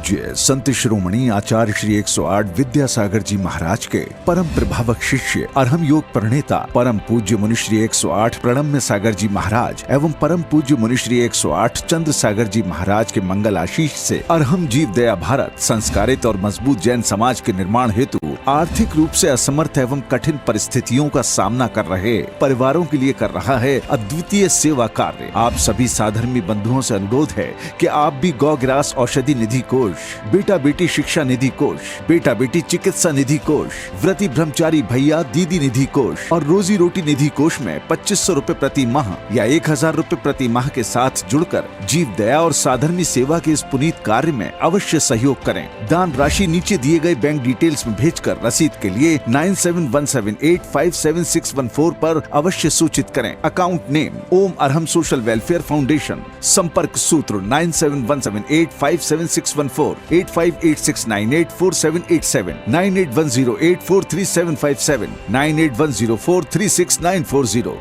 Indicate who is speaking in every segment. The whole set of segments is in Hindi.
Speaker 1: पूज्य संत शिरोमणि आचार्य श्री 108 विद्यासागर जी महाराज के परम प्रभावक शिष्य अरहम योग प्रणेता परम पूज्य मुनिश्री 108 प्रणम्य सागर जी महाराज एवं परम पूज्य मुनिश्री 108 चंद्र सागर जी महाराज के मंगल आशीष से अरहम जीव दया भारत संस्कारित और मजबूत जैन समाज के निर्माण हेतु आर्थिक रूप से असमर्थ एवं कठिन परिस्थितियों का सामना कर रहे परिवारों के लिए कर रहा है अद्वितीय सेवा कार्य। आप सभी साधर्मी बंधुओं से अनुरोध है कि आप भी गौ ग्रास औषधि निधि कोष, बेटा बेटी शिक्षा निधि कोष, बेटा बेटी चिकित्सा निधि कोष, व्रती ब्रह्मचारी भैया दीदी निधि कोष और रोजी रोटी निधि कोष में 2500 रूपए प्रति माह या 1000 रूपए प्रति माह के साथ जुड़कर जीव दया और साधर्मी सेवा के इस पुनीत कार्य में अवश्य सहयोग करें। दान राशि नीचे दिए गए बैंक डिटेल्स में भेजकर रसीद के लिए 9717857614 पर अवश्य सूचित करें। अकाउंट नेम ओम अरहम सोशल वेलफेयर फाउंडेशन। संपर्क सूत्र 9717857614, 8586984787, 9810843757, 9810436940।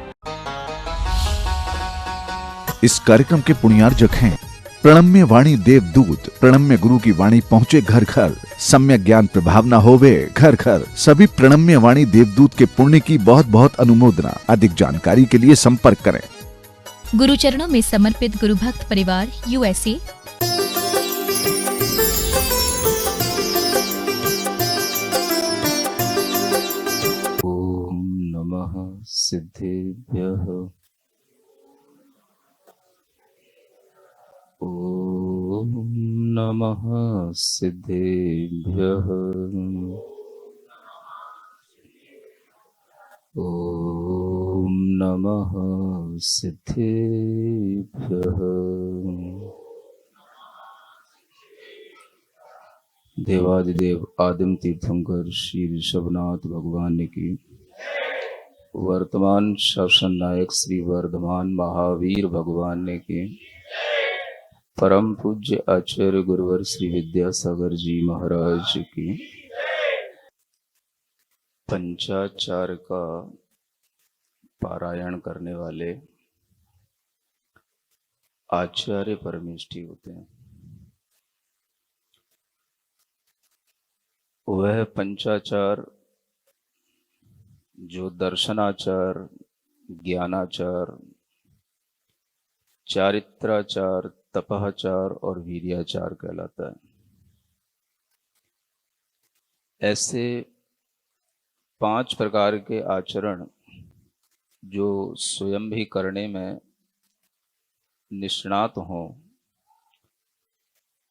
Speaker 1: इस कार्यक्रम के पुण्यार्जक हैं प्रणम्य वाणी देवदूत। प्रणम्य गुरु की वाणी पहुँचे घर घर, सम्यक ज्ञान प्रभाव न होवे घर घर। सभी प्रणम्य वाणी देवदूत के पुण्य की बहुत बहुत अनुमोदना। अधिक जानकारी के लिए संपर्क करें।
Speaker 2: गुरु चरणों में समर्पित गुरु भक्त परिवार USA।
Speaker 3: ओम नमः सिद्धेभ्यः। ओम नमः सिद्धेभ्यः। ओम नमः सिद्धेभ्यः। देवादिदेव आदिम तीर्थंकर श्री ऋषभनाथ भगवान की, वर्तमान शासन नायक श्री वर्धमान महावीर भगवान की, परम पूज्य आचार्य गुरुवर श्री विद्यासागर जी महाराज की, पंचाचार का पारायण करने वाले आचार्य परमेष्ठी होते हैं। वह पंचाचार जो दर्शनाचार, ज्ञानाचार, चारित्राचार, तपहाचार और वीर्याचार कहलाता है। ऐसे 5 प्रकार के आचरण जो स्वयं भी करने में निष्णात हों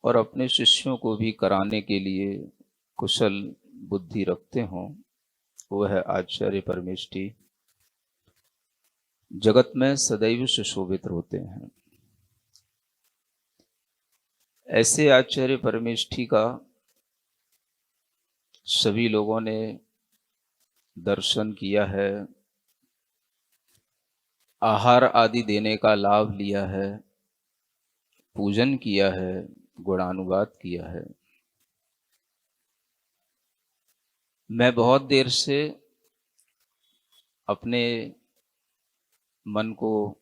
Speaker 3: और अपने शिष्यों को भी कराने के लिए कुशल बुद्धि रखते हों, वह आचार्य परमेष्ठी जगत में सदैव सुशोभित होते हैं। ऐसे आचार्य परमेष्ठी का सभी लोगों ने दर्शन किया है, आहार आदि देने का लाभ लिया है, पूजन किया है, गुणानुवाद किया है। मैं बहुत देर से अपने मन को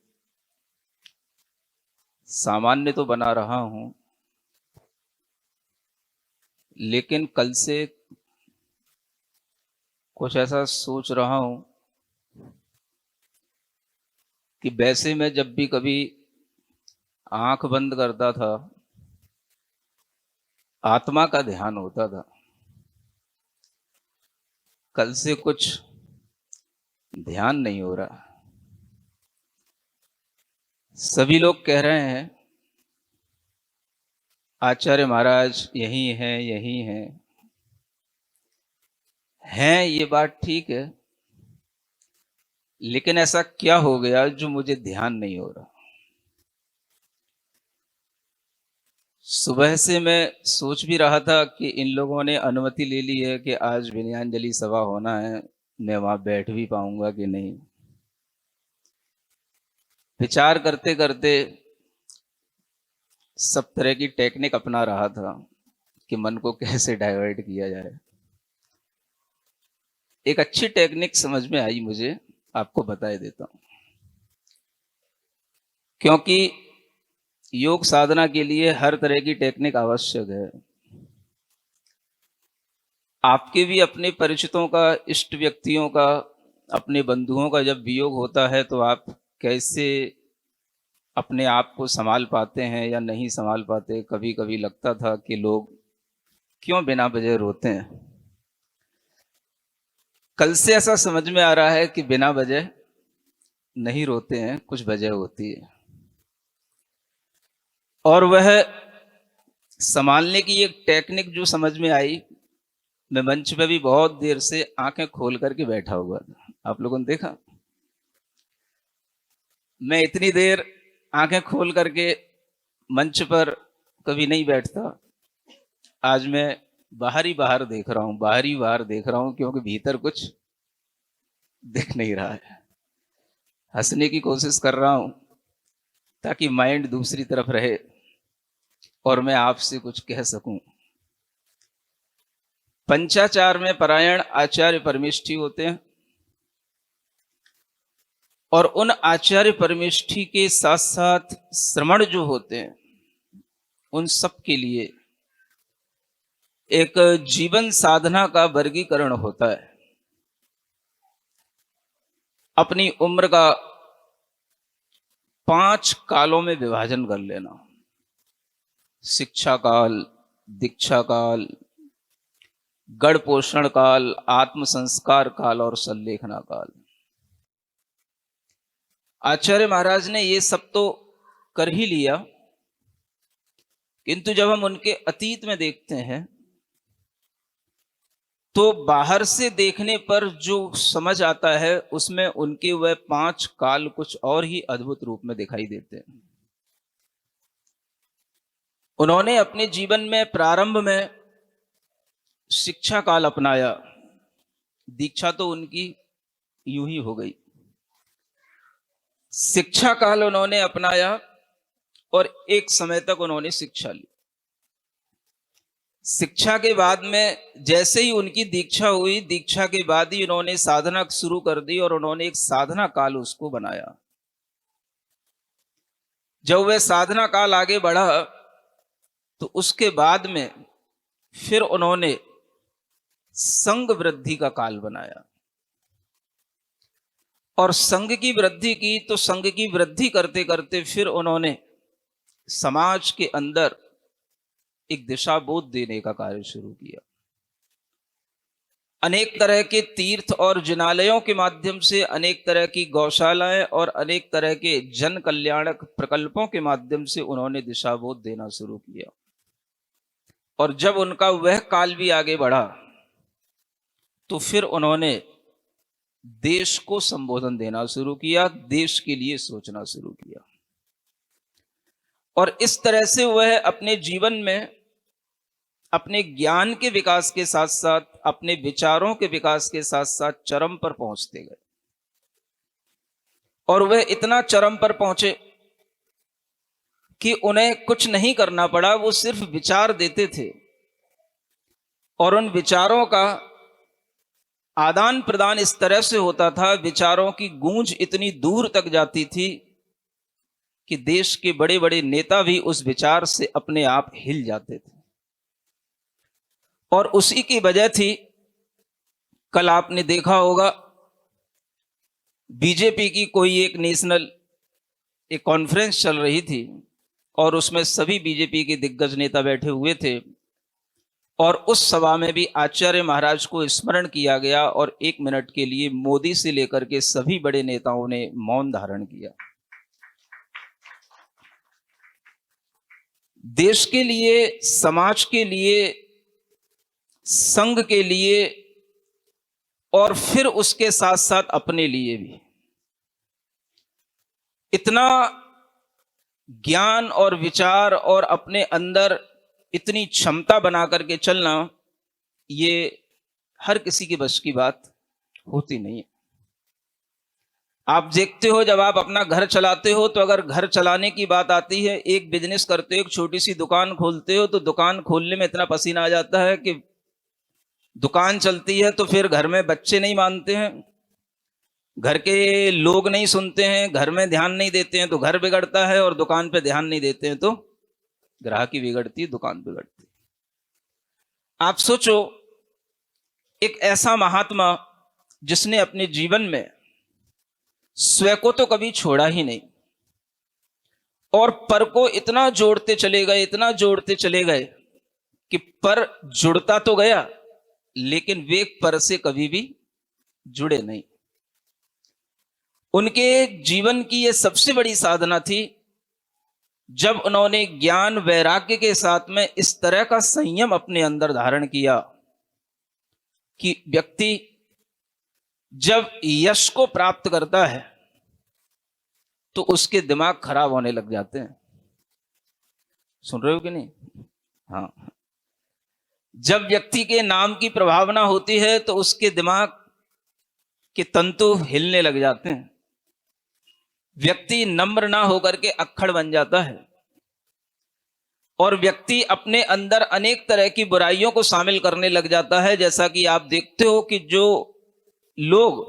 Speaker 3: सामान्य तो बना रहा हूं, लेकिन कल से कुछ ऐसा सोच रहा हूं कि वैसे मैं जब भी कभी आंख बंद करता था, आत्मा का ध्यान होता था। कल से कुछ ध्यान नहीं हो रहा। सभी लोग कह रहे हैं आचार्य महाराज यही हैं, यही हैं। ये बात ठीक है, लेकिन ऐसा क्या हो गया जो मुझे ध्यान नहीं हो रहा। सुबह से मैं सोच भी रहा था कि इन लोगों ने अनुमति ले ली है कि आज विनयांजलि सभा होना है, मैं वहां बैठ भी पाऊंगा कि नहीं। विचार करते करते सब तरह की टेक्निक अपना रहा था कि मन को कैसे डाइवर्ट किया जाए। एक अच्छी टेक्निक समझ में आई मुझे, आपको बता देता हूं। क्योंकि योग साधना के लिए हर तरह की टेक्निक आवश्यक है। आपके भी अपने परिचितों का, इष्ट व्यक्तियों का, अपने बंधुओं का जब वियोग होता है तो आप कैसे अपने आप को संभाल पाते हैं या नहीं संभाल पाते? कभी कभी लगता था कि लोग क्यों बिना वजह रोते हैं। कल से ऐसा समझ में आ रहा है कि बिना वजह नहीं रोते हैं, कुछ वजह होती है। और वह संभालने की एक टेक्निक जो समझ में आई, मैं मंच पे भी बहुत देर से आंखें खोल करके बैठा हुआ था। आप लोगों ने देखा, मैं इतनी देर आंखें खोल करके मंच पर कभी नहीं बैठता। आज मैं बाहर ही बाहर देख रहा हूं, बाहर ही बाहर देख रहा हूं, क्योंकि भीतर कुछ दिख नहीं रहा है। हंसने की कोशिश कर रहा हूं ताकि माइंड दूसरी तरफ रहे और मैं आपसे कुछ कह सकूं। पंचाचार में परायण आचार्य परमेष्ठी होते हैं और उन आचार्य परमेष्ठी के साथ साथ श्रमण जो होते हैं, उन सब के लिए एक जीवन साधना का वर्गीकरण होता है। अपनी उम्र का 5 कालों में विभाजन कर लेना: शिक्षा काल, दीक्षा काल, गढ़ पोषण काल, आत्म संस्कार काल और संलेखना काल। आचार्य महाराज ने ये सब तो कर ही लिया, किंतु जब हम उनके अतीत में देखते हैं तो बाहर से देखने पर जो समझ आता है उसमें उनके वह 5 काल कुछ और ही अद्भुत रूप में दिखाई देते हैं। उन्होंने अपने जीवन में प्रारंभ में शिक्षा काल अपनाया। दीक्षा तो उनकी यूं ही हो गई। शिक्षा काल उन्होंने अपनाया और एक समय तक उन्होंने शिक्षा ली। शिक्षा के बाद में जैसे ही उनकी दीक्षा हुई, दीक्षा के बाद ही उन्होंने साधना शुरू कर दी और उन्होंने एक साधना काल उसको बनाया। जब वह साधना काल आगे बढ़ा तो उसके बाद में फिर उन्होंने संघ वृद्धि का काल बनाया और संघ की वृद्धि की। तो संघ की वृद्धि करते करते फिर उन्होंने समाज के अंदर एक दिशा बोध देने का कार्य शुरू किया। अनेक तरह के तीर्थ और जिनालयों के माध्यम से, अनेक तरह की गौशालाएं और अनेक तरह के जन कल्याणक प्रकल्पों के माध्यम से उन्होंने दिशा बोध देना शुरू किया। और जब उनका वह काल भी आगे बढ़ा तो फिर उन्होंने देश को संबोधन देना शुरू किया, देश के लिए सोचना शुरू किया। और इस तरह से वह अपने जीवन में अपने ज्ञान के विकास के साथ साथ, अपने विचारों के विकास के साथ साथ चरम पर पहुंचते गए। और वह इतना चरम पर पहुंचे कि उन्हें कुछ नहीं करना पड़ा, वो सिर्फ विचार देते थे और उन विचारों का आदान प्रदान इस तरह से होता था, विचारों की गूंज इतनी दूर तक जाती थी कि देश के बड़े बड़े नेता भी उस विचार से अपने आप हिल जाते थे। और उसी की वजह थी, कल आपने देखा होगा बीजेपी की कोई एक नेशनल एक कॉन्फ्रेंस चल रही थी और उसमें सभी बीजेपी के दिग्गज नेता बैठे हुए थे और उस सभा में भी आचार्य महाराज को स्मरण किया गया और 1 मिनट के लिए मोदी से लेकर के सभी बड़े नेताओं ने मौन धारण किया। देश के लिए, समाज के लिए, संघ के लिए और फिर उसके साथ साथ अपने लिए भी इतना ज्ञान और विचार और अपने अंदर इतनी क्षमता बना करके चलना, ये हर किसी के बस की बात होती नहीं है। आप देखते हो, जब आप अपना घर चलाते हो तो अगर घर चलाने की बात आती है, एक बिजनेस करते हो, एक छोटी सी दुकान खोलते हो, तो दुकान खोलने में इतना पसीना आ जाता है कि दुकान चलती है तो फिर घर में बच्चे नहीं मानते हैं, घर के लोग नहीं सुनते हैं, घर में ध्यान नहीं देते हैं तो घर बिगड़ता है, और दुकान पे ध्यान नहीं देते हैं तो ग्राहकी बिगड़ती है, दुकान बिगड़ती है। आप सोचो एक ऐसा महात्मा जिसने अपने जीवन में स्वयं को तो कभी छोड़ा ही नहीं और पर को इतना जोड़ते चले गए, इतना जोड़ते चले गए कि पर जुड़ता तो गया लेकिन वे पर से कभी भी जुड़े नहीं। उनके जीवन की यह सबसे बड़ी साधना थी जब उन्होंने ज्ञान वैराग्य के साथ में इस तरह का संयम अपने अंदर धारण किया कि व्यक्ति जब यश को प्राप्त करता है तो उसके दिमाग खराब होने लग जाते हैं। सुन रहे हो कि नहीं? हाँ, जब व्यक्ति के नाम की प्रभावना होती है तो उसके दिमाग के तंतु हिलने लग जाते हैं। व्यक्ति नम्र ना होकर के अक्खड़ बन जाता है और व्यक्ति अपने अंदर अनेक तरह की बुराइयों को शामिल करने लग जाता है। जैसा कि आप देखते हो कि जो लोग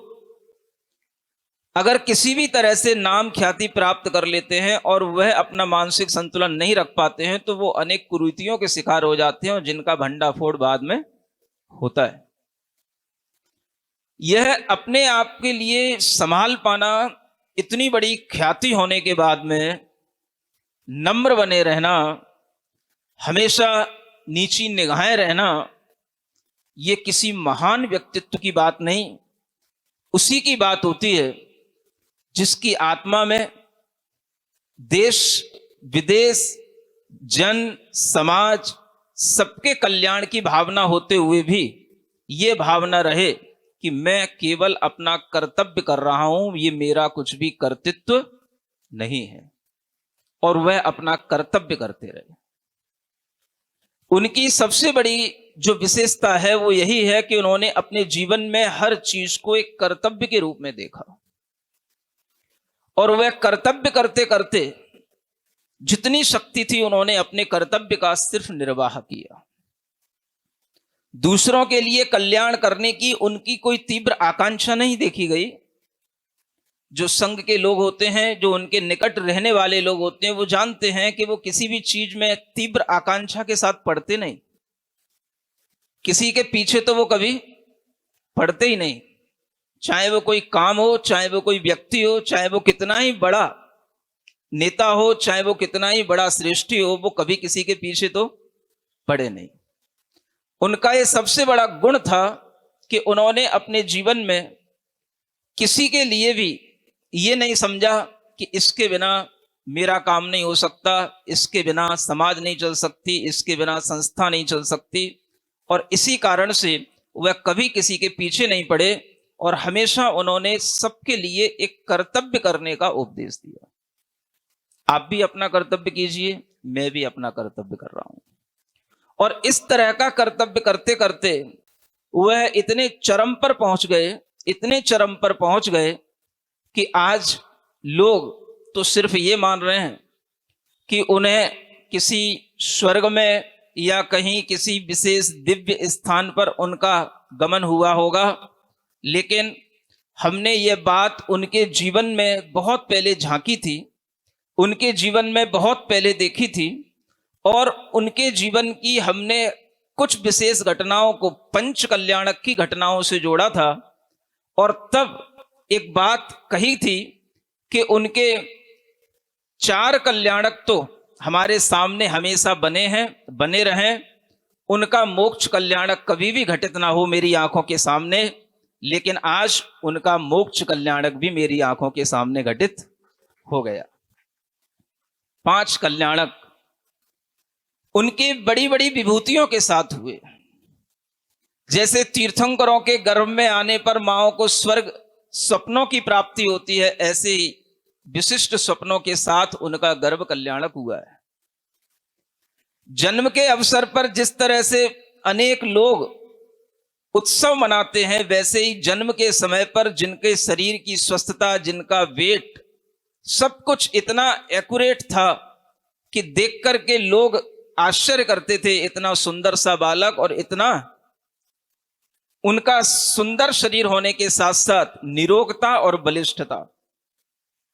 Speaker 3: अगर किसी भी तरह से नाम ख्याति प्राप्त कर लेते हैं और वह अपना मानसिक संतुलन नहीं रख पाते हैं तो वो अनेक कुरीतियों के शिकार हो जाते हैं और जिनका भंडाफोड़ बाद में होता है। यह अपने आप के लिए संभाल पाना, इतनी बड़ी ख्याति होने के बाद में नम्र बने रहना, हमेशा नीची निगाहें रहना, ये किसी महान व्यक्तित्व की बात नहीं, उसी की बात होती है जिसकी आत्मा में देश विदेश जन समाज सबके कल्याण की भावना होते हुए भी ये भावना रहे कि मैं केवल अपना कर्तव्य कर रहा हूं, ये मेरा कुछ भी कर्तृत्व नहीं है, और वह अपना कर्तव्य करते रहे। उनकी सबसे बड़ी जो विशेषता है वो यही है कि उन्होंने अपने जीवन में हर चीज को एक कर्तव्य के रूप में देखा और वह कर्तव्य करते करते जितनी शक्ति थी उन्होंने अपने कर्तव्य का सिर्फ निर्वाह किया। दूसरों के लिए कल्याण करने की उनकी कोई तीव्र आकांक्षा नहीं देखी गई। जो संघ के लोग होते हैं, जो उनके निकट रहने वाले लोग होते हैं, वो जानते हैं कि वो किसी भी चीज में तीव्र आकांक्षा के साथ पड़ते नहीं। किसी के पीछे तो वो कभी पड़ते ही नहीं, चाहे वो कोई काम हो, चाहे वो कोई व्यक्ति हो, चाहे वो कितना ही बड़ा नेता हो, चाहे वो कितना ही बड़ा श्रेष्ठी हो, वो कभी किसी के पीछे तो पड़े नहीं। उनका ये सबसे बड़ा गुण था कि उन्होंने अपने जीवन में किसी के लिए भी ये नहीं समझा कि इसके बिना मेरा काम नहीं हो सकता, इसके बिना समाज नहीं चल सकती, इसके बिना संस्था नहीं चल सकती, और इसी कारण से वह कभी किसी के पीछे नहीं पड़े और हमेशा उन्होंने सबके लिए एक कर्तव्य करने का उपदेश दिया। आप भी अपना कर्तव्य कीजिए, मैं भी अपना कर्तव्य कर रहा हूं। और इस तरह का कर्तव्य करते करते वह इतने चरम पर पहुंच गए, इतने चरम पर पहुंच गए कि आज लोग तो सिर्फ ये मान रहे हैं कि उन्हें किसी स्वर्ग में या कहीं किसी विशेष दिव्य स्थान पर उनका गमन हुआ होगा, लेकिन हमने ये बात उनके जीवन में बहुत पहले झांकी थी, उनके जीवन में बहुत पहले देखी थी, और उनके जीवन की हमने कुछ विशेष घटनाओं को पंच कल्याणक की घटनाओं से जोड़ा था और तब एक बात कही थी कि उनके 4 कल्याणक तो हमारे सामने हमेशा बने हैं, बने रहें। उनका मोक्ष कल्याणक कभी भी घटित ना हो मेरी आंखों के सामने, लेकिन आज उनका मोक्ष कल्याणक भी मेरी आंखों के सामने घटित हो गया। 5 कल्याणक उनके बड़ी बड़ी विभूतियों के साथ हुए। जैसे तीर्थंकरों के गर्भ में आने पर माओं को स्वर्ग स्वप्नों की प्राप्ति होती है, ऐसे ही विशिष्ट स्वप्नों के साथ उनका गर्भ कल्याणक हुआ है। जन्म के अवसर पर जिस तरह से अनेक लोग उत्सव मनाते हैं, वैसे ही जन्म के समय पर जिनके शरीर की स्वस्थता, जिनका वेट, सब कुछ इतना एक्यूरेट था कि देख करके लोग आश्चर्य करते थे। इतना सुंदर सा बालक और इतना उनका सुंदर शरीर होने के साथ साथ निरोगता और बलिष्ठता,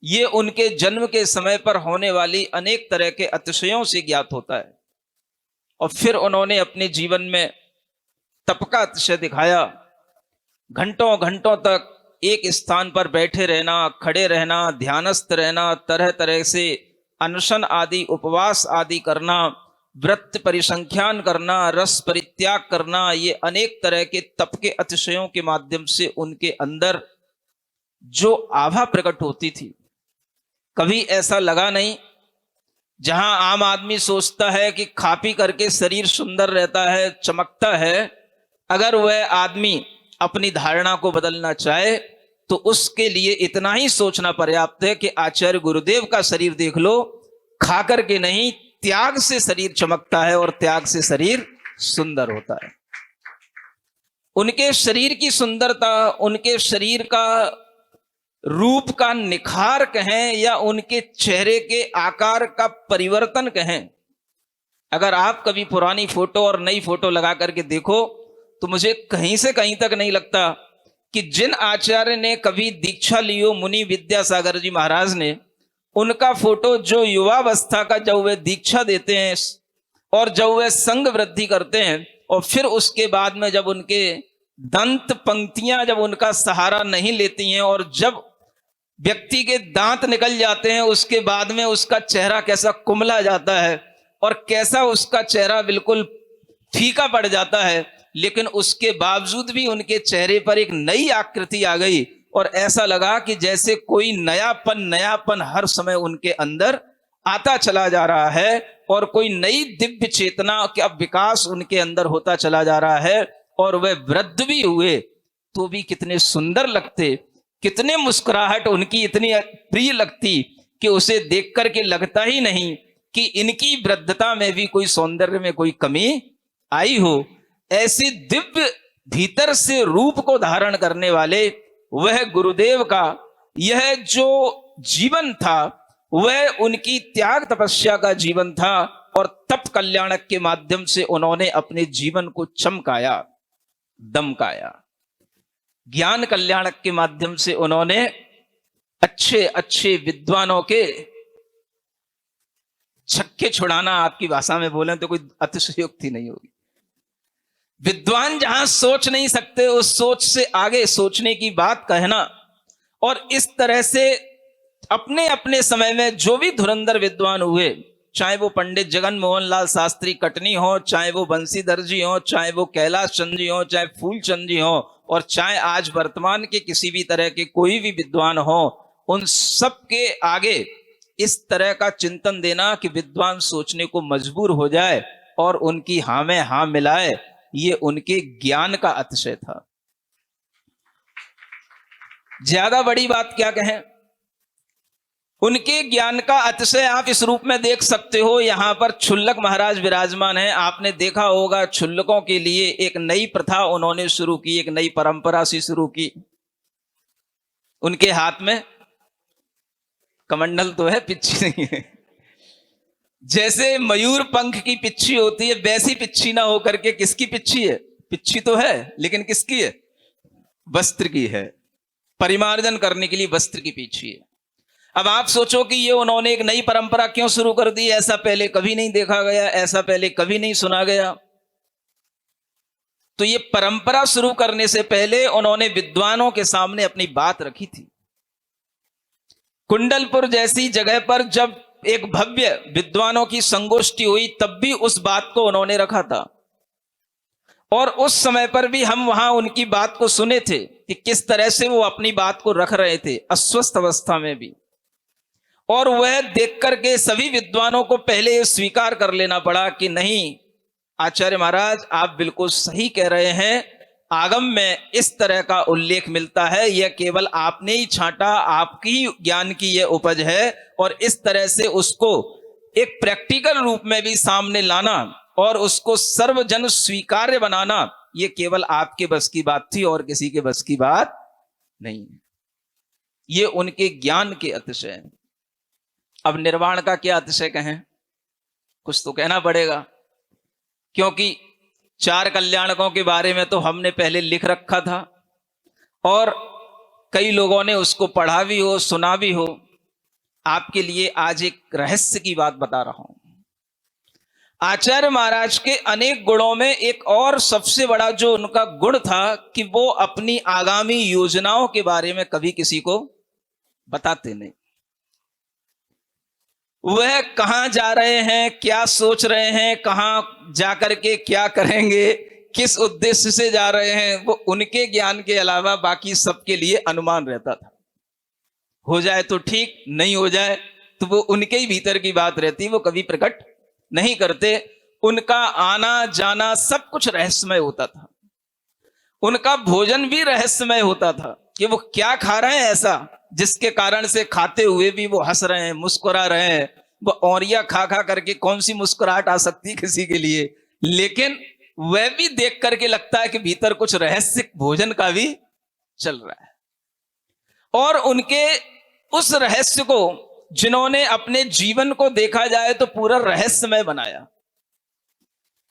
Speaker 3: ये उनके जन्म के समय पर होने वाली अनेक तरह के अतिशयों से ज्ञात होता है। और फिर उन्होंने अपने जीवन में तप का अतिशय दिखाया घंटों घंटों तक एक स्थान पर बैठे रहना, खड़े रहना, ध्यानस्थ रहना, तरह तरह से अनशन आदि, उपवास आदि करना, व्रत परिसंख्यान करना, रस परित्याग करना, ये अनेक तरह के तप के अतिशयों के माध्यम से उनके अंदर जो आभा प्रकट होती थी, कभी ऐसा लगा नहीं। जहां आम आदमी सोचता है कि खा पी करके शरीर सुंदर रहता है, चमकता है, अगर वह आदमी अपनी धारणा को बदलना चाहे तो उसके लिए इतना ही सोचना पर्याप्त है कि आचार्य गुरुदेव का शरीर देख लो, खा करके नहीं, त्याग से शरीर चमकता है और त्याग से शरीर सुंदर होता है। उनके शरीर की सुंदरता, उनके शरीर का रूप का निखार कहें या उनके चेहरे के आकार का परिवर्तन कहें, अगर आप कभी पुरानी फोटो और नई फोटो लगा करके देखो तो मुझे कहीं से कहीं तक नहीं लगता कि जिन आचार्य ने कभी दीक्षा ली हो, मुनि विद्यासागर जी महाराज ने, उनका फोटो जो युवावस्था का जब वे दीक्षा देते हैं और जब वे संग वृद्धि करते हैं और फिर उसके बाद में जब उनके दंत पंक्तियां जब उनका सहारा नहीं लेती हैं और जब व्यक्ति के दांत निकल जाते हैं, उसके बाद में उसका चेहरा कैसा कुमला जाता है और कैसा उसका चेहरा बिल्कुल फीका पड़ जाता है, लेकिन उसके बावजूद भी उनके चेहरे पर एक नई आकृति आ गई और ऐसा लगा कि जैसे कोई नयापन हर समय उनके अंदर आता चला जा रहा है और कोई नई दिव्य चेतना का विकास उनके अंदर होता चला जा रहा है। और वह वृद्ध भी हुए तो भी कितने सुंदर लगते, कितने मुस्कुराहट उनकी इतनी प्रिय लगती कि उसे देख करके लगता ही नहीं कि इनकी वृद्धता में भी कोई सौंदर्य में कोई कमी आई हो। ऐसे दिव्य भीतर से रूप को धारण करने वाले वह गुरुदेव का यह जो जीवन था, वह उनकी त्याग तपस्या का जीवन था और तप कल्याणक के माध्यम से उन्होंने अपने जीवन को चमकाया, दमकाया। ज्ञान कल्याणक के माध्यम से उन्होंने अच्छे अच्छे विद्वानों के छक्के छुड़ाना, आपकी भाषा में बोलें तो कोई अतिशयोक्ति नहीं होगी। विद्वान जहां सोच नहीं सकते उस सोच से आगे सोचने की बात कहना, और इस तरह से अपने अपने समय में जो भी धुरंधर विद्वान हुए, चाहे वो पंडित जगन मोहन लाल शास्त्री कटनी हो, चाहे वो बंसीधर जी हो, चाहे वो कैलाश चंद जी हो, चाहे फूलचंद जी हो, और चाहे आज वर्तमान के किसी भी तरह के कोई भी विद्वान हो, उन सब के आगे इस तरह का चिंतन देना कि विद्वान सोचने को मजबूर हो जाए और उनकी हाँ में हाँ मिलाए, ये उनके ज्ञान का अतिशय था। ज्यादा बड़ी बात क्या कहें, उनके ज्ञान का अतिशय आप इस रूप में देख सकते हो। यहां पर क्षुल्लक महाराज विराजमान है, आपने देखा होगा क्षुल्लकों के लिए एक नई प्रथा उन्होंने शुरू की, एक नई परंपरा सी शुरू की। उनके हाथ में कमंडल तो है, पिच्छी नहीं है। जैसे मयूर पंख की पिच्छी होती है, वैसी पिच्छी ना होकर के किसकी पिच्छी है? पिच्छी तो है लेकिन किसकी है? वस्त्र की है, परिमार्जन करने के लिए वस्त्र की पिच्छी है। अब आप सोचो कि ये उन्होंने एक नई परंपरा क्यों शुरू कर दी? ऐसा पहले कभी नहीं देखा गया, ऐसा पहले कभी नहीं सुना गया। तो ये परंपरा शुरू करने से पहले उन्होंने विद्वानों के सामने अपनी बात रखी थी। कुंडलपुर जैसी जगह पर जब एक भव्य विद्वानों की संगोष्ठी हुई, तब भी उस बात को उन्होंने रखा था, और उस समय पर भी हम वहां उनकी बात को सुने थे कि किस तरह से वो अपनी बात को रख रहे थे, अस्वस्थ अवस्था में भी। और वह देख करके सभी विद्वानों को पहले ये स्वीकार कर लेना पड़ा कि नहीं आचार्य महाराज, आप बिल्कुल सही कह रहे हैं, आगम में इस तरह का उल्लेख मिलता है, यह केवल आपने ही छांटा, आपकी ही ज्ञान की यह उपज है, और इस तरह से उसको एक प्रैक्टिकल रूप में भी सामने लाना और उसको सर्वजन स्वीकार्य बनाना, यह केवल आपके बस की बात थी और किसी के बस की बात नहीं। ये उनके ज्ञान के अतिशय है। अब निर्वाण का क्या अतिशय कहें, कुछ तो कहना पड़ेगा, क्योंकि चार कल्याणकों के बारे में तो हमने पहले लिख रखा था और कई लोगों ने उसको पढ़ा भी हो, सुना भी हो। आपके लिए आज एक रहस्य की बात बता रहा हूं। आचार्य महाराज के अनेक गुणों में एक और सबसे बड़ा जो उनका गुण था कि वो अपनी आगामी योजनाओं के बारे में कभी किसी को बताते नहीं। वह कहां जा रहे हैं, क्या सोच रहे हैं, कहां जाकर के क्या करेंगे, किस उद्देश्य से जा रहे हैं, वो उनके ज्ञान के अलावा बाकी सबके लिए अनुमान रहता था। हो जाए तो ठीक, नहीं हो जाए तो वो उनके ही भीतर की बात रहती, वो कभी प्रकट नहीं करते। उनका आना जाना सब कुछ रहस्यमय होता था। उनका भोजन भी रहस्यमय होता था कि वो क्या खा रहे हैं ऐसा जिसके कारण से खाते हुए भी वो हंस रहे हैं, मुस्कुरा रहे हैं। वो औरिया खा खा करके कौन सी मुस्कुराहट आ सकती किसी के लिए, लेकिन वह भी देख करके लगता है कि भीतर कुछ रहस्य भोजन का भी चल रहा है। और उनके उस रहस्य को जिन्होंने अपने जीवन को देखा जाए तो पूरा रहस्यमय बनाया,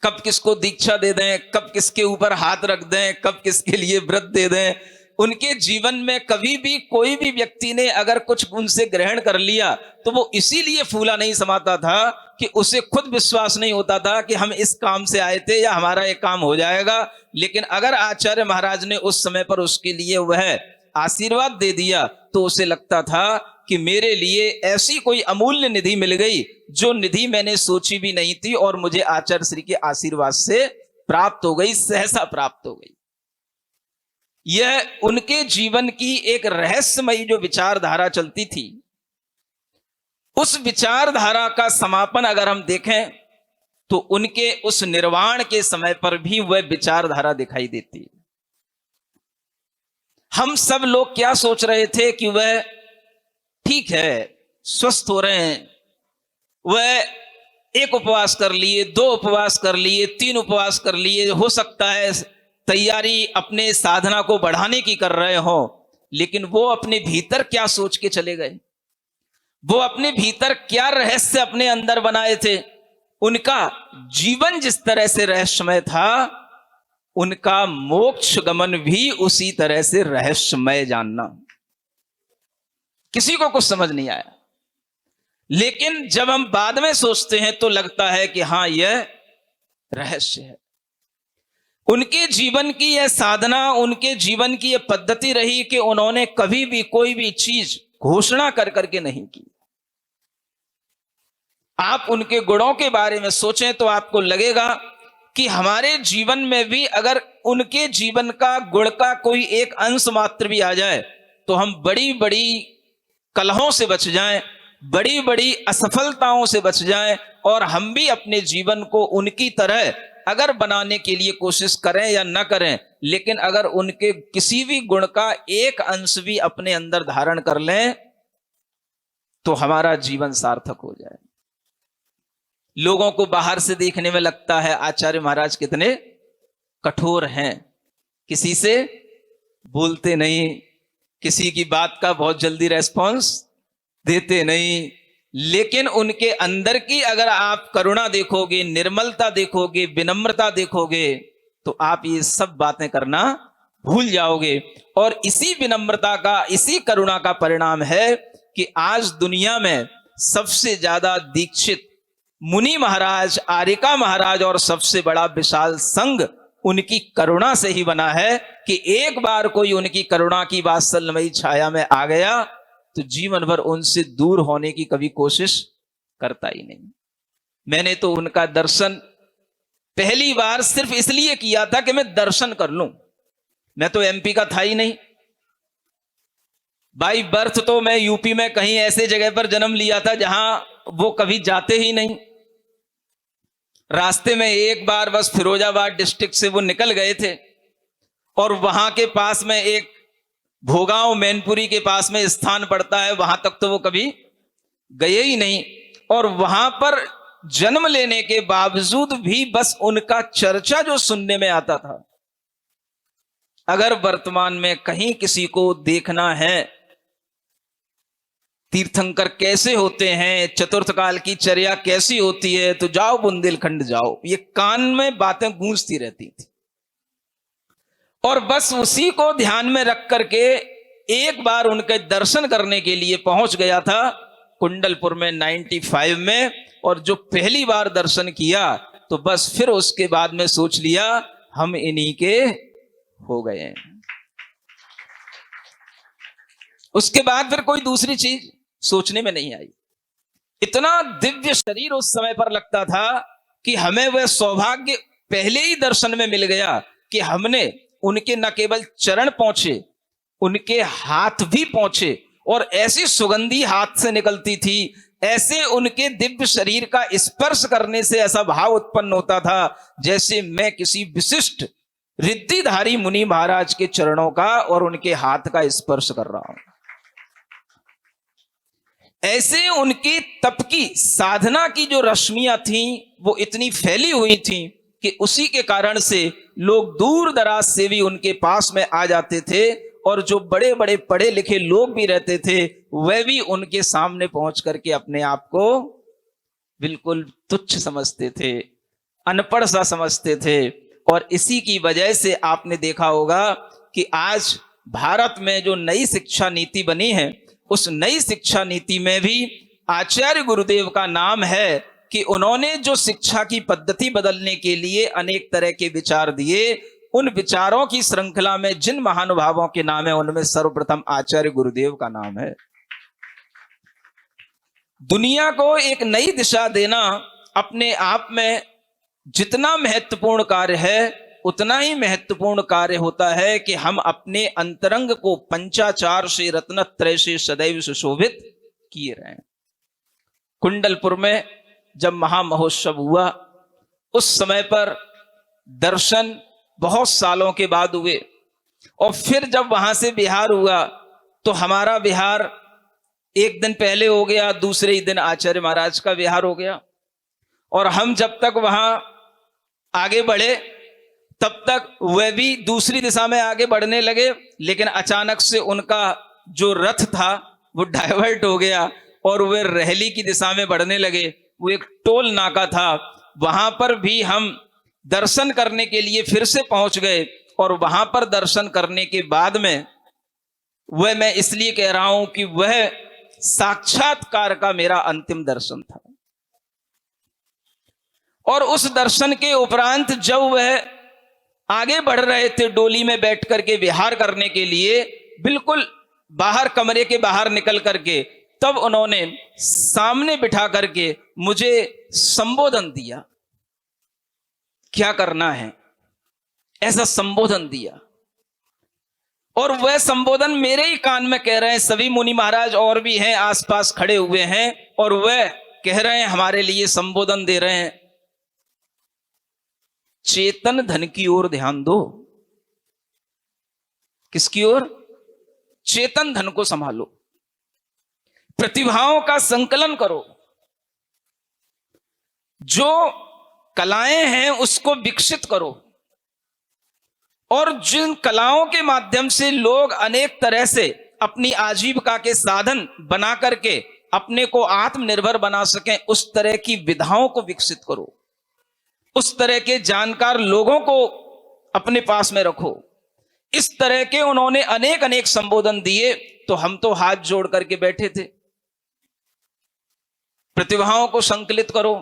Speaker 3: कब किसको दीक्षा दे दें, कब किसके ऊपर हाथ रख दें, कब किसके लिए व्रत दे दें, उनके जीवन में कभी भी कोई भी व्यक्ति ने अगर कुछ उनसे ग्रहण कर लिया तो वो इसीलिए फूला नहीं समाता था कि उसे खुद विश्वास नहीं होता था कि हम इस काम से आए थे या हमारा एक काम हो जाएगा। लेकिन अगर आचार्य महाराज ने उस समय पर उसके लिए वह आशीर्वाद दे दिया तो उसे लगता था कि मेरे लिए ऐसी कोई अमूल्य निधि मिल गई जो निधि मैंने सोची भी नहीं थी और मुझे आचार्य श्री के आशीर्वाद से प्राप्त हो गई, सहसा प्राप्त हो गई। यह उनके जीवन की एक रहस्यमयी जो विचारधारा चलती थी, उस विचारधारा का समापन अगर हम देखें तो उनके उस निर्वाण के समय पर भी वह विचारधारा दिखाई देती है। हम सब लोग क्या सोच रहे थे कि वह ठीक है, स्वस्थ हो रहे हैं, वह एक उपवास कर लिए, 2 उपवास कर लिए, 3 उपवास कर लिए, हो सकता है तैयारी अपने साधना को बढ़ाने की कर रहे हो, लेकिन वो अपने भीतर क्या सोच के चले गए, वो अपने भीतर क्या रहस्य अपने अंदर बनाए थे। उनका जीवन जिस तरह से रहस्यमय था, उनका मोक्ष गमन भी उसी तरह से रहस्यमय जानना किसी को कुछ समझ नहीं आया। लेकिन जब हम बाद में सोचते हैं तो लगता है कि हां, यह रहस्य है। उनके जीवन की यह साधना, उनके जीवन की यह पद्धति रही कि उन्होंने कभी भी कोई भी चीज घोषणा कर करके नहीं की। आप उनके गुणों के बारे में सोचें तो आपको लगेगा कि हमारे जीवन में भी अगर उनके जीवन का गुण का कोई एक अंश मात्र भी आ जाए तो हम बड़ी बड़ी कलहों से बच जाएं, बड़ी बड़ी असफलताओं से बच जाएं, और हम भी अपने जीवन को उनकी तरह अगर बनाने के लिए कोशिश करें या न करें, लेकिन अगर उनके किसी भी गुण का एक अंश भी अपने अंदर धारण कर लें तो हमारा जीवन सार्थक हो जाए। लोगों को बाहर से देखने में लगता है आचार्य महाराज कितने कठोर हैं, किसी से बोलते नहीं, किसी की बात का बहुत जल्दी रेस्पॉन्स देते नहीं, लेकिन उनके अंदर की अगर आप करुणा देखोगे, निर्मलता देखोगे, विनम्रता देखोगे तो आप ये सब बातें करना भूल जाओगे। और इसी विनम्रता का, इसी करुणा का परिणाम है कि आज दुनिया में सबसे ज्यादा दीक्षित मुनि महाराज, आर्यका महाराज और सबसे बड़ा विशाल संघ उनकी करुणा से ही बना है कि एक बार कोई उनकी करुणा की वात्सल्यमयी छाया में आ गया तो जीवन भर उनसे दूर होने की कभी कोशिश करता ही नहीं। मैंने तो उनका दर्शन पहली बार सिर्फ इसलिए किया था कि मैं दर्शन कर लूं। मैं तो एमपी का था ही नहीं, बाई बर्थ तो मैं यूपी में कहीं ऐसे जगह पर जन्म लिया था जहां वो कभी जाते ही नहीं। रास्ते में एक बार बस फिरोजाबाद डिस्ट्रिक्ट से वो निकल गए थे और वहां के पास में एक भोगांव मैनपुरी के पास में स्थान पड़ता है, वहां तक तो वो कभी गए ही नहीं। और वहां पर जन्म लेने के बावजूद भी बस उनका चर्चा जो सुनने में आता था। अगर वर्तमान में कहीं किसी को देखना है तीर्थंकर कैसे होते हैं, चतुर्थ काल की चर्या कैसी होती है, तो जाओ बुंदेलखंड जाओ, ये कान में बातें गूंजती रहती थी। और बस उसी को ध्यान में रख करके एक बार उनके दर्शन करने के लिए पहुंच गया था कुंडलपुर में 95 में, और जो पहली बार दर्शन किया तो बस फिर उसके बाद में सोच लिया हम इन्हीं के हो गए हैं। उसके बाद फिर कोई दूसरी चीज सोचने में नहीं आई। इतना दिव्य शरीर उस समय पर लगता था कि हमें वह सौभाग्य पहले ही दर्शन में मिल गया कि हमने उनके न केवल चरण पहुंचे, उनके हाथ भी पहुंचे, और ऐसी सुगंधी हाथ से निकलती थी, ऐसे उनके दिव्य शरीर का स्पर्श करने से ऐसा भाव उत्पन्न होता था जैसे मैं किसी विशिष्ट रिद्धिधारी मुनि महाराज के चरणों का और उनके हाथ का स्पर्श कर रहा हूं। ऐसे उनकी तप की साधना की जो रश्मियां थीं वो इतनी फैली हुई थीं कि उसी के कारण से लोग दूर दराज से भी उनके पास में आ जाते थे, और जो बड़े बड़े पढ़े लिखे लोग भी रहते थे वह भी उनके सामने पहुंच करके अपने आप को बिल्कुल तुच्छ समझते थे, अनपढ़ सा समझते थे। और इसी की वजह से आपने देखा होगा कि आज भारत में जो नई शिक्षा नीति बनी है, उस नई शिक्षा नीति में भी आचार्य गुरुदेव का नाम है कि उन्होंने जो शिक्षा की पद्धति बदलने के लिए अनेक तरह के विचार दिए, उन विचारों की श्रृंखला में जिन महानुभावों के नाम है उनमें सर्वप्रथम आचार्य गुरुदेव का नाम है। दुनिया को एक नई दिशा देना अपने आप में जितना महत्वपूर्ण कार्य है, उतना ही महत्वपूर्ण कार्य होता है कि हम अपने अंतरंग को पंचाचार से, रत्नत्रय से सदैव सुशोभित किए रहें। कुंडलपुर में जब महामहोत्सव हुआ, उस समय पर दर्शन बहुत सालों के बाद हुए, और फिर जब वहां से बिहार हुआ तो हमारा बिहार एक दिन पहले हो गया, दूसरे ही दिन आचार्य महाराज का बिहार हो गया। और हम जब तक वहां आगे बढ़े तब तक वह भी दूसरी दिशा में आगे बढ़ने लगे, लेकिन अचानक से उनका जो रथ था वो डाइवर्ट हो गया और वे रहली की दिशा में बढ़ने लगे। वो एक टोल नाका था, वहां पर भी हम दर्शन करने के लिए फिर से पहुंच गए, और वहां पर दर्शन करने के बाद में वह, मैं इसलिए कह रहा हूं कि वह साक्षात्कार का मेरा अंतिम दर्शन था। और उस दर्शन के उपरांत जब वह आगे बढ़ रहे थे डोली में बैठ करके विहार करने के लिए, बिल्कुल बाहर कमरे के बाहर निकल करके, तब उन्होंने सामने बिठा करके मुझे संबोधन दिया। क्या करना है, ऐसा संबोधन दिया। और वह संबोधन मेरे ही कान में कह रहे हैं, सभी मुनि महाराज और भी हैं आसपास खड़े हुए हैं, और वह कह रहे हैं, हमारे लिए संबोधन दे रहे हैं, चेतन धन की ओर ध्यान दो। किसकी ओर? चेतन धन को संभालो, प्रतिभाओं का संकलन करो, जो कलाएं हैं उसको विकसित करो, और जिन कलाओं के माध्यम से लोग अनेक तरह से अपनी आजीविका के साधन बना करके अपने को आत्मनिर्भर बना सकें, उस तरह की विधाओं को विकसित करो, उस तरह के जानकार लोगों को अपने पास में रखो। इस तरह के उन्होंने अनेक अनेक संबोधन दिए। तो हम तो हाथ जोड़ करके बैठे थे, प्रतिभाओं को संकलित करो।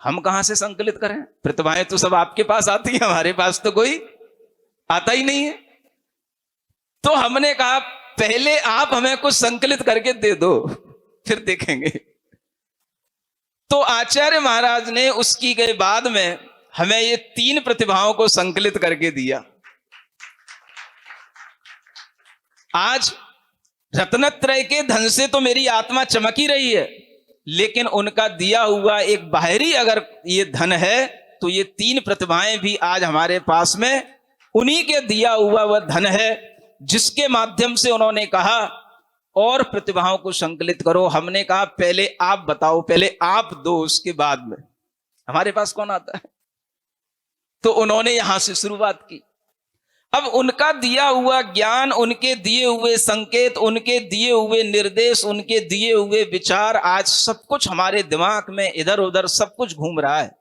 Speaker 3: हम कहां से संकलित करें? प्रतिभाएं तो सब आपके पास आती हैं, हमारे पास तो कोई आता ही नहीं है। तो हमने कहा पहले आप हमें कुछ संकलित करके दे दो, फिर देखेंगे। तो आचार्य महाराज ने उसकी के बाद में हमें ये 3 प्रतिभाओं को संकलित करके दिया। आज रत्नत्रय के धन से तो मेरी आत्मा चमक ही रही है, लेकिन उनका दिया हुआ एक बाहरी अगर ये धन है तो ये 3 प्रतिभाएं भी आज हमारे पास में उन्हीं के दिया हुआ वह धन है, जिसके माध्यम से उन्होंने कहा और प्रतिभाओं को संकलित करो। हमने कहा पहले आप बताओ, पहले आप दो, उसके बाद में हमारे पास कौन आता है। तो उन्होंने यहां से शुरुआत की। अब उनका दिया हुआ ज्ञान, उनके दिए हुए संकेत, उनके दिए हुए निर्देश, उनके दिए हुए विचार, आज सब कुछ हमारे दिमाग में इधर उधर सब कुछ घूम रहा है।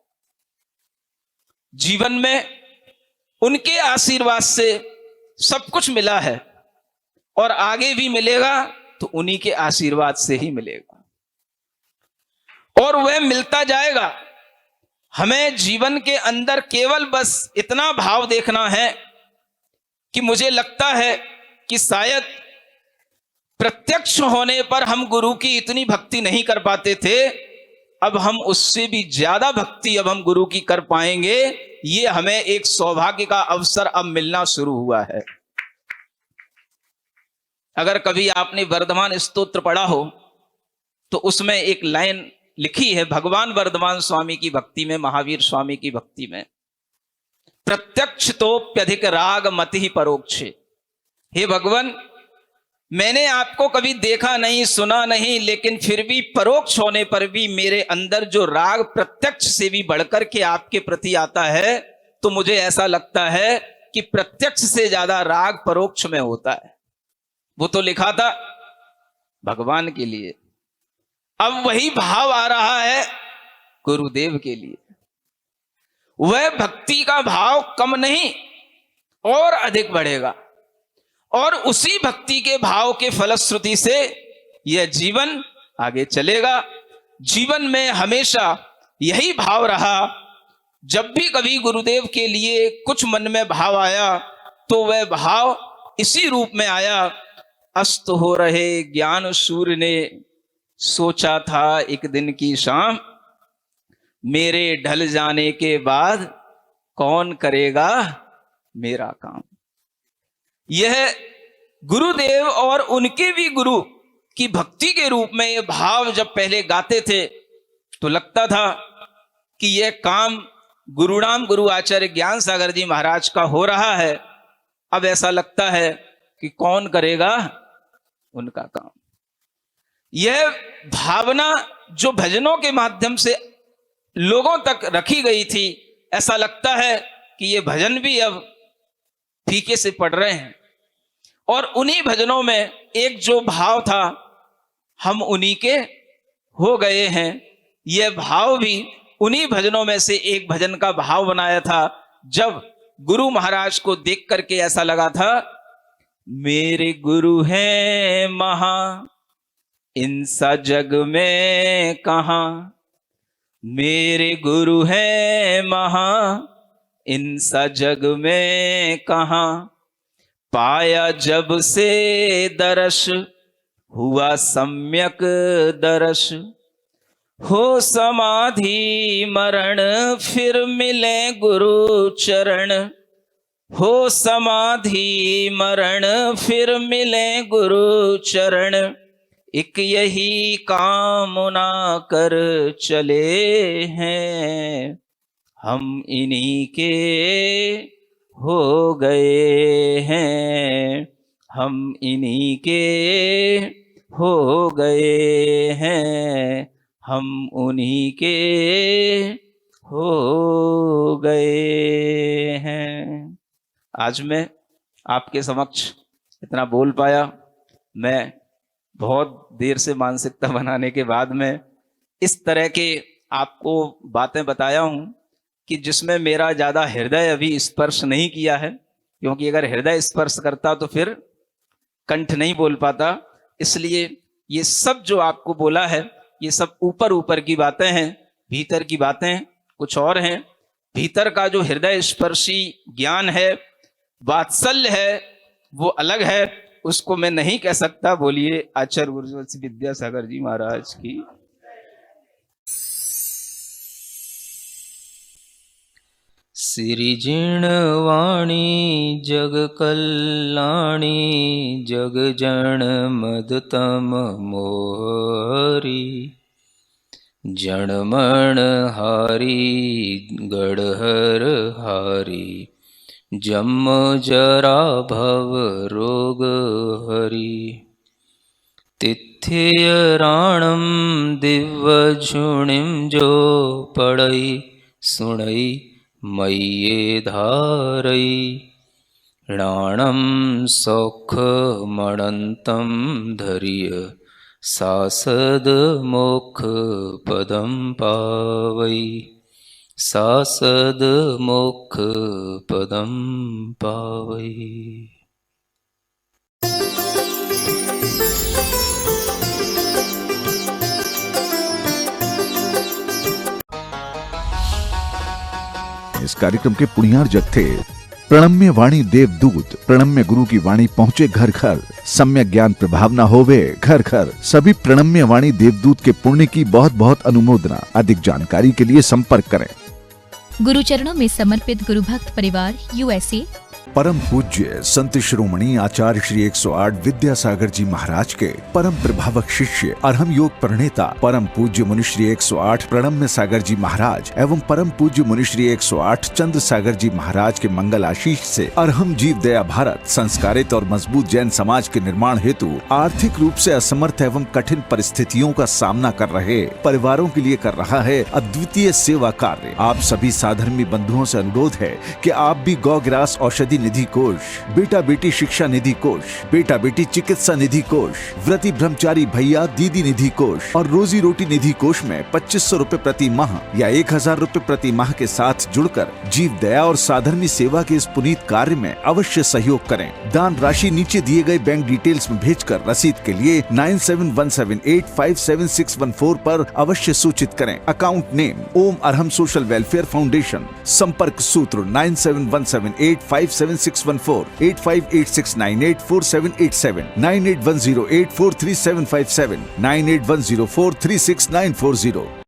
Speaker 3: जीवन में उनके आशीर्वाद से सब कुछ मिला है और आगे भी मिलेगा तो उन्हीं के आशीर्वाद से ही मिलेगा। और वह मिलता जाएगा। हमें जीवन के अंदर केवल बस इतना भाव देखना है कि मुझे लगता है कि शायद प्रत्यक्ष होने पर हम गुरु की इतनी भक्ति नहीं कर पाते थे, अब हम उससे भी ज्यादा भक्ति अब हम गुरु की कर पाएंगे। ये हमें एक सौभाग्य का अवसर अब मिलना शुरू हुआ है। अगर कभी आपने वर्धमान स्तोत्र पढ़ा हो तो उसमें एक लाइन लिखी है भगवान वर्धमान स्वामी की भक्ति में, महावीर स्वामी की भक्ति में, प्रत्यक्ष तोप्यधिक राग मति परोक्ष। हे भगवान, मैंने आपको कभी देखा नहीं, सुना नहीं, लेकिन फिर भी परोक्ष होने पर भी मेरे अंदर जो राग प्रत्यक्ष से भी बढ़कर के आपके प्रति आता है, तो मुझे ऐसा लगता है कि प्रत्यक्ष से ज्यादा राग परोक्ष में होता है। वो तो लिखा था भगवान के लिए, अब वही भाव आ रहा है गुरुदेव के लिए। वह भक्ति का भाव कम नहीं और अधिक बढ़ेगा, और उसी भक्ति के भाव के फलश्रुति से यह जीवन आगे चलेगा। जीवन में हमेशा यही भाव रहा। जब भी कभी गुरुदेव के लिए कुछ मन में भाव आया तो वह भाव इसी रूप में आया, अस्त हो रहे ज्ञान सूर्य ने सोचा था एक दिन की शाम, मेरे ढल जाने के बाद कौन करेगा मेरा काम। यह गुरुदेव और उनके भी गुरु की भक्ति के रूप में यह भाव जब पहले गाते थे तो लगता था कि यह काम गुरुनाम गुरु आचार्य ज्ञान सागर जी महाराज का हो रहा है। अब ऐसा लगता है कि कौन करेगा उनका काम। यह भावना जो भजनों के माध्यम से लोगों तक रखी गई थी, ऐसा लगता है कि ये भजन भी अब फीके से पड़ रहे हैं। और उन्हीं भजनों में एक जो भाव था, हम उन्हीं के हो गए हैं, यह भाव भी उन्हीं भजनों में से एक भजन का भाव बनाया था। जब गुरु महाराज को देख करके ऐसा लगा था, मेरे गुरु हैं महा इनसा जग में कहां, मेरे गुरु हैं महा इनसा जग में कहां, पाया जब से दर्श हुआ सम्यक दर्श, हो समाधि मरण फिर मिले गुरु चरण, हो समाधि मरण फिर मिले गुरु चरण, एक यही कामना कर चले हैं, हम इन्हीं के हो गए हैं, हम इन्हीं के हो गए हैं, हम उन्हीं के हो गए हैं। आज मैं आपके समक्ष इतना बोल पाया। मैं बहुत देर से मानसिकता बनाने के बाद में इस तरह के आपको बातें बताया हूं कि जिसमें मेरा ज्यादा हृदय अभी स्पर्श नहीं किया है, क्योंकि अगर हृदय स्पर्श करता तो फिर कंठ नहीं बोल पाता। इसलिए ये सब जो आपको बोला है, ये सब ऊपर ऊपर की बातें हैं, भीतर की बातें कुछ और हैं। भीतर का जो हृदय स्पर्शी ज्ञान है, वात्सल्य है, वो अलग है, उसको मैं नहीं कह सकता। बोलिए आचार्य गुरुवत्स विद्यासागर जी महाराज की।
Speaker 4: सिरिजिण वाणी जग कल्याणी, जग जन मदतम मोहरी, जन हारी गढ़हर हारी, जम जरा भव रोग हरि, तिथ्य राणम दिव्य झुणिम जो पढ़ई सुनई मय्ये धारई, राणम सौख मणंतम धरिय, सासद मोक्ष पदम पावई, सासद मोक्ष पदम पावई।
Speaker 1: इस कार्यक्रम के पुण्यार्जक थे प्रणम्य वाणी देवदूत। प्रणम्य गुरु की वाणी पहुँचे घर घर, सम्यक ज्ञान प्रभावना होवे घर घर। सभी प्रणम्य वाणी देवदूत के पुण्य की बहुत बहुत अनुमोदना। अधिक जानकारी के लिए संपर्क करें।
Speaker 2: गुरु चरणों में समर्पित गुरु भक्त परिवार USA।
Speaker 1: परम पूज्य संत शिरोमणि आचार्य श्री 108 विद्यासागर जी महाराज के परम प्रभावक शिष्य अरहम योग प्रणेता परम पूज्य मुनिश्री 108 प्रणम्य सागर जी महाराज एवं परम पूज्य मुनिश्री 108 चंद्र सागर जी महाराज के मंगल आशीष से अरहम जीव दया भारत संस्कारित और मजबूत जैन समाज के निर्माण हेतु आर्थिक रूप से असमर्थ एवं कठिन परिस्थितियों का सामना कर रहे परिवारों के लिए कर रहा है अद्वितीय सेवा कार्य। आप सभी साधर्मी बंधुओं से अनुरोध है कि आप भी गौ ग्रास औषधि निधि कोष, बेटा बेटी शिक्षा निधि कोष, बेटा बेटी चिकित्सा निधि कोष, व्रती ब्रह्मचारी भैया दीदी निधि कोष और रोजी रोटी निधि कोष में 2500 रूपए प्रति माह या 1000 रूपए प्रति माह के साथ जुड़कर जीव दया और साधर्मी सेवा के इस पुनीत कार्य में अवश्य सहयोग करें। दान राशि नीचे दिए गए बैंक डिटेल्स में भेजकर रसीद के लिए 9717857614 पर अवश्य सूचित करें। अकाउंट नेम ओम अरहम सोशल वेलफेयर फाउंडेशन। संपर्क सूत्र 9717857614 8586984787 9810843757 9810436940